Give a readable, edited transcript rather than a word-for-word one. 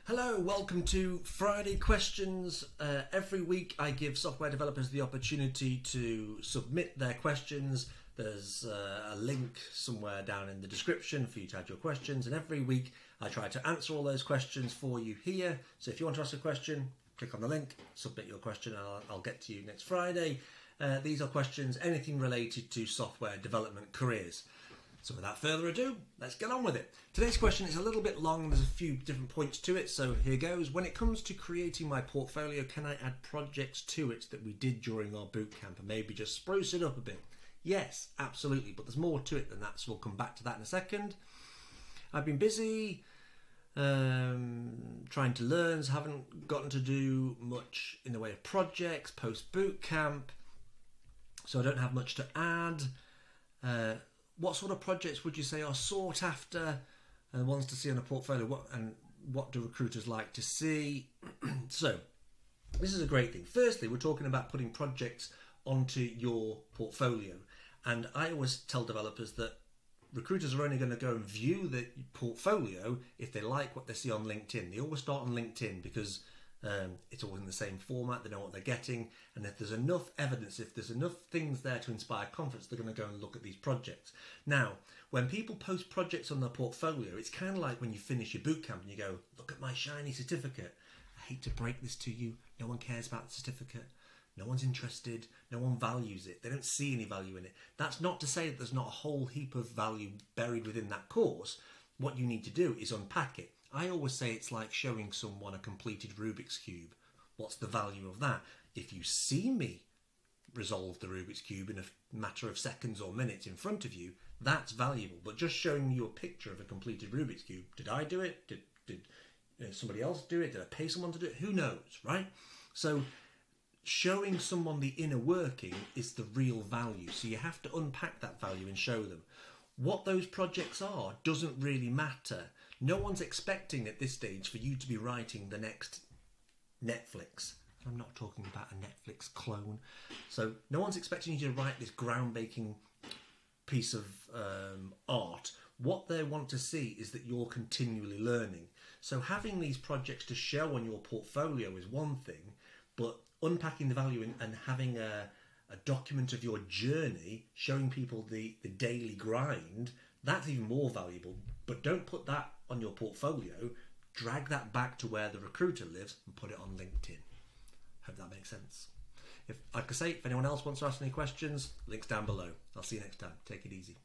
Hello, welcome to Friday Questions. Every week I give software developers the opportunity to submit their questions. There's a link somewhere down in the description for you to add your questions, and every week I try to answer all those questions for you here. So if you want to ask a question, click on the link, submit your question, and I'll get to you next Friday. These are questions, anything related to software development careers. So without further ado, let's get on with it. Today's question is a little bit long, there's a few different points to it, so here goes. When it comes to creating my portfolio, can I add projects to it that we did during our bootcamp and maybe just spruce it up a bit? Yes, absolutely, but there's more to it than that, so we'll come back to that in a second. I've been busy trying to learn, so haven't gotten to do much in the way of projects post-bootcamp, so I don't have much to add. What sort of projects would you say are sought after and ones to see on a portfolio? What do recruiters like to see? So this is a great thing. Firstly, we're talking about putting projects onto your portfolio. And I always tell developers that recruiters are only going to go and view the portfolio if they like what they see on LinkedIn. They always start on LinkedIn because it's all in the same format, they know what they're getting, and if there's enough evidence, if there's enough things there to inspire confidence, they're going to go and look at these projects. Now, when people post projects on their portfolio, it's kind of like when you finish your bootcamp and you go, look at my shiny certificate. I hate to break this to you, no one cares about the certificate, no one's interested, no one values it, they don't see any value in it. That's not to say that there's not a whole heap of value buried within that course. What you need to do is unpack it. I always say it's like showing someone a completed Rubik's Cube. What's the value of that? If you see me resolve the Rubik's Cube in a matter of seconds or minutes in front of you, that's valuable. But just showing you a picture of a completed Rubik's Cube, did I do it? Did somebody else do it? Did I pay someone to do it? Who knows, right? So showing someone the inner working is the real value. So you have to unpack that value and show them. What those projects are doesn't really matter. No one's expecting at this stage for you to be writing the next Netflix. I'm not talking about a Netflix clone. So no one's expecting you to write this groundbreaking piece of art. What they want to see is that you're continually learning. So having these projects to show on your portfolio is one thing, but unpacking the value and having a document of your journey, showing people the daily grind, that's even more valuable. But don't put that on your portfolio, drag that back to where the recruiter lives and put it on LinkedIn. Hope that makes sense. Like I say, if anyone else wants to ask any questions, links down below. I'll see you next time. Take it easy.